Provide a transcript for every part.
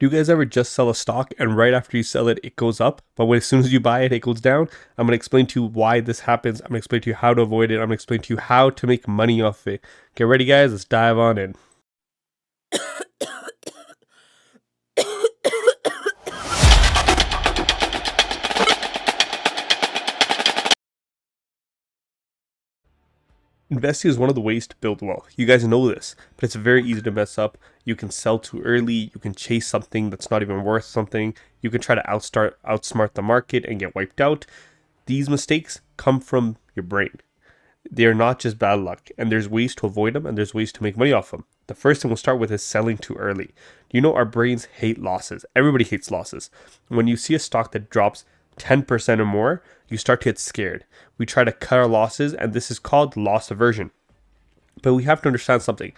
Do you guys ever just sell a stock and right after you sell it, it goes up? But as soon as you buy it, it goes down? I'm going to explain to you why this happens. I'm going to explain to you how to avoid it. I'm going to explain to you how to make money off it. Get ready, guys. Let's dive on in. Investing is one of the ways to build wealth. You guys know this, but it's very easy to mess up. You can sell too early. You can chase something that's not even worth something. You can try to outsmart the market and get wiped out. These mistakes come from your brain. They are not just bad luck, and there's ways to avoid them and there's ways to make money off them. The first thing we'll start with is selling too early. You know, our brains hate losses. Everybody hates losses. When you see a stock that drops 10% or more, you start to get scared. We try to cut our losses, and this is called loss aversion. But we have to understand something.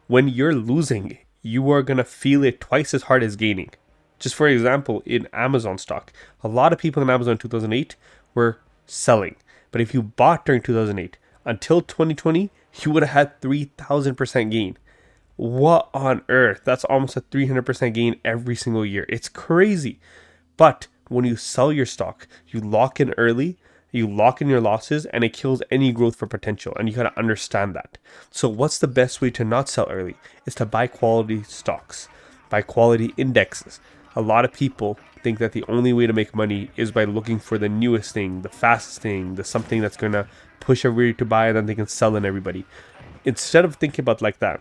When you're losing, you are going to feel it twice as hard as gaining. Just for example, in Amazon stock, a lot of people in Amazon in 2008 were selling. But if you bought during 2008 until 2020, you would have had 3,000% gain. What on earth? That's almost a 300% gain every single year. It's crazy. But when you sell your stock, you lock in early, you lock in your losses, and it kills any growth for potential. And you got to understand that. So what's the best way to not sell early? Is to buy quality stocks, buy quality indexes. A lot of people think that the only way to make money is by looking for the newest thing, the fastest thing, the something that's going to push everybody to buy and then they can sell in everybody. Instead of thinking about like that,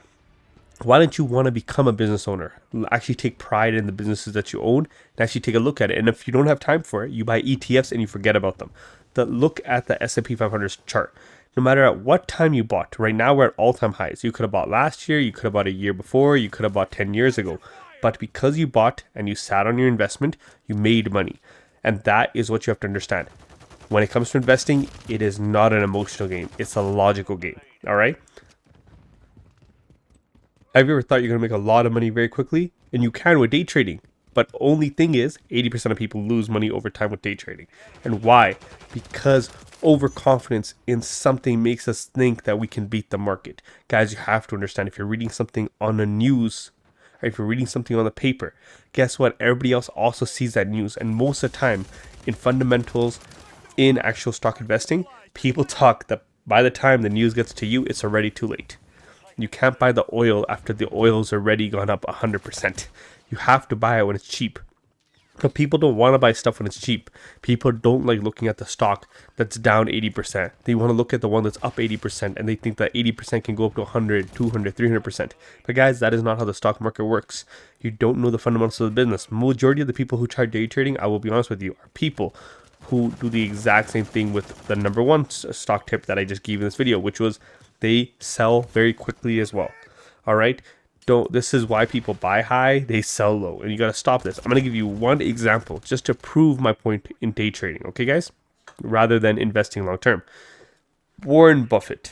why don't you want to become a business owner? Actually take pride in the businesses that you own and actually take a look at it. And if you don't have time for it, you buy ETFs and you forget about them. Look at the S&P 500 chart. No matter at what time you bought, right now we're at all-time highs. You could have bought last year, you could have bought a year before, you could have bought 10 years ago. But because you bought and you sat on your investment, you made money. And that is what you have to understand. When it comes to investing, it is not an emotional game. It's a logical game. All right? Have you ever thought you're going to make a lot of money very quickly? And you can with day trading. But only thing is, 80% of people lose money over time with day trading. And why? Because overconfidence in something makes us think that we can beat the market. Guys, you have to understand, if you're reading something on the news, or if you're reading something on the paper, guess what? Everybody else also sees that news. And most of the time, in fundamentals, in actual stock investing, people talk that by the time the news gets to you, it's already too late. You can't buy the oil after the oil's already gone up 100%. You have to buy it when it's cheap. But people don't want to buy stuff when it's cheap. People don't like looking at the stock that's down 80%. They want to look at the one that's up 80%, and they think that 80% can go up to 100, 200, 300%. But guys, that is not how the stock market works. You don't know the fundamentals of the business. Majority of the people who try day trading, I will be honest with you, are people who do the exact same thing with the number one stock tip that I just gave in this video, which was they sell very quickly as well. All right. This is why people buy high, they sell low, and you got to stop this. I'm going to give you one example just to prove my point in day trading. Okay, guys, rather than investing long term. Warren Buffett,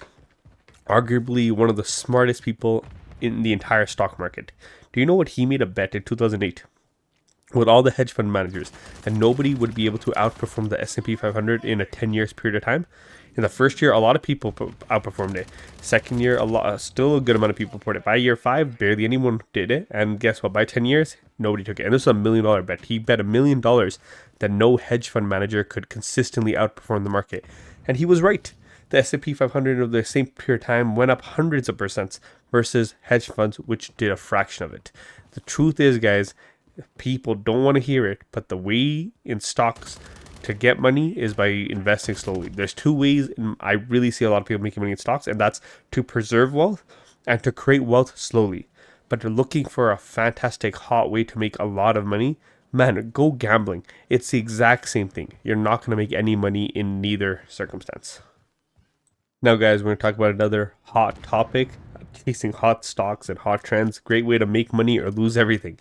arguably one of the smartest people in the entire stock market. Do you know what he made a bet in 2008? With all the hedge fund managers, and nobody would be able to outperform the S&P 500 in a 10 years period of time. In the first year, a lot of people outperformed it. Second year, still a good amount of people reported it. By year 5, barely anyone did it. And guess what? By 10 years, nobody took it. And this was $1 million bet. He bet $1 million that no hedge fund manager could consistently outperform the market. And he was right. The S&P 500 of the same period of time went up hundreds of percents versus hedge funds, which did a fraction of it. The truth is, guys, people don't want to hear it, but the way in stocks to get money is by investing slowly. There's two ways I really see a lot of people making money in stocks, and that's to preserve wealth and to create wealth slowly. But they're looking for a fantastic hot way to make a lot of money. Man, go gambling. It's the exact same thing. You're not going to make any money in neither circumstance. Now, guys, we're going to talk about another hot topic, chasing hot stocks and hot trends. Great way to make money or lose everything.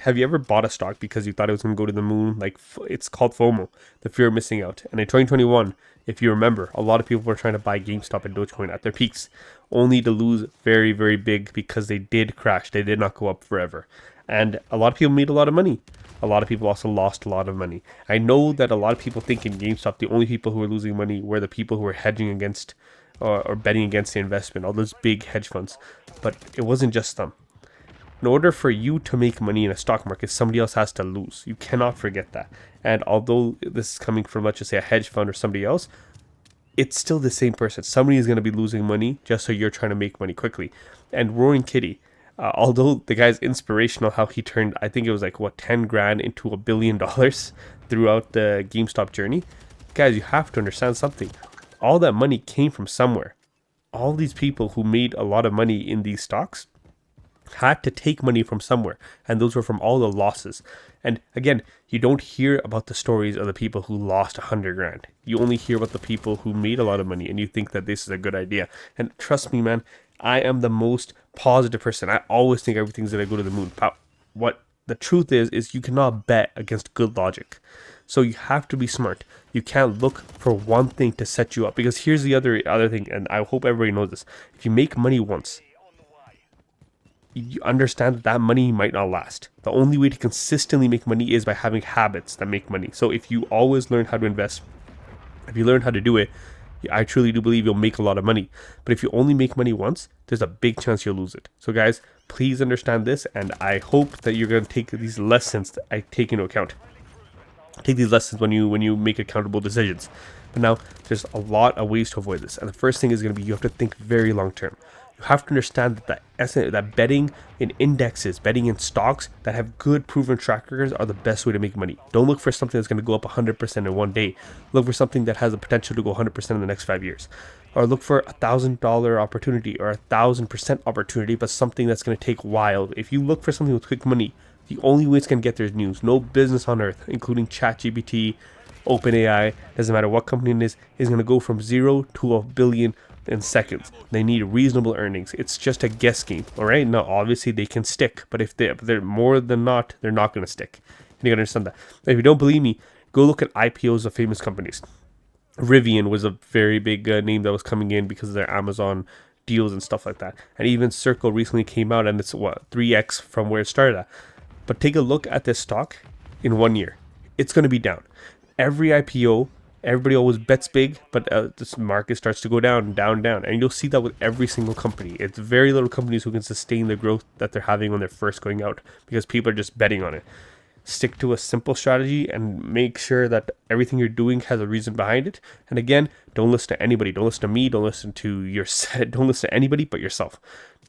Have you ever bought a stock because you thought it was going to go to the moon? Like, it's called FOMO, the fear of missing out. And in 2021, if you remember, a lot of people were trying to buy GameStop and Dogecoin at their peaks, only to lose very, very big because they did crash. They did not go up forever. And a lot of people made a lot of money. A lot of people also lost a lot of money. I know that a lot of people think in GameStop, the only people who were losing money were the people who were hedging against or betting against the investment, all those big hedge funds. But it wasn't just them. In order for you to make money in a stock market, somebody else has to lose. You cannot forget that. And although this is coming from, let's just say, a hedge fund or somebody else, it's still the same person. Somebody is going to be losing money just so you're trying to make money quickly. And Roaring Kitty, although the guy's inspirational, how he turned, I think it was like, what, 10 grand into $1 billion throughout the GameStop journey. Guys, you have to understand something. All that money came from somewhere. All these people who made a lot of money in these stocks had to take money from somewhere, and those were from all the losses. And again, you don't hear about the stories of the people who lost 100 grand. You only hear about the people who made a lot of money, and you think that this is a good idea. And trust me, man, I am the most positive person. I always think everything's gonna go to the moon. But what the truth is you cannot bet against good logic. So you have to be smart. You can't look for one thing to set you up, because here's the other thing, and I hope everybody knows this. If you make money once, you understand that money might not last. The only way to consistently make money is by having habits that make money. So if you always learn how to invest, if you learn how to do it, I truly do believe you'll make a lot of money. But if you only make money once, there's a big chance you'll lose it. So guys, please understand this, and I hope that you're going to take these lessons that I take into account. Take these lessons when you make accountable decisions. But now there's a lot of ways to avoid this, and the first thing is going to be you have to think very long term. You have to understand that betting in indexes, betting in stocks that have good proven track records are the best way to make money. Don't look for something that's going to go up 100% in one day. Look for something that has the potential to go 100% in the next 5 years. Or look for $1,000 opportunity or 1,000% opportunity, but something that's going to take a while. If you look for something with quick money, the only way it's going to get there is news. No business on earth, including ChatGPT, OpenAI, doesn't matter what company it is going to go from 0 to $1 billion in seconds. They need reasonable earnings. It's just a guess game, all right? Now, obviously, they can stick, but if they're more than not, they're not going to stick. And you got to understand that. If you don't believe me, go look at IPOs of famous companies. Rivian was a very big name that was coming in because of their Amazon deals and stuff like that. And even Circle recently came out, and it's 3x from where it started at. But take a look at this stock in 1 year. It's going to be down. Every IPO, everybody always bets big, but this market starts to go down, down. And you'll see that with every single company. It's very little companies who can sustain the growth that they're having when they're first going out, because people are just betting on it. Stick to a simple strategy and make sure that everything you're doing has a reason behind it. And again, don't listen to anybody. Don't listen to me. Don't listen to don't listen to anybody but yourself.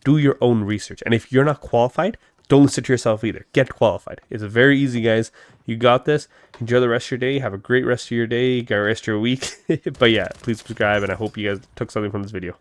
Do your own research. And if you're not qualified, don't listen to yourself either. Get qualified. It's very easy, guys. You got this. Enjoy the rest of your day. Have a great rest of your day. Get the rest of your week. But yeah, please subscribe, and I hope you guys took something from this video.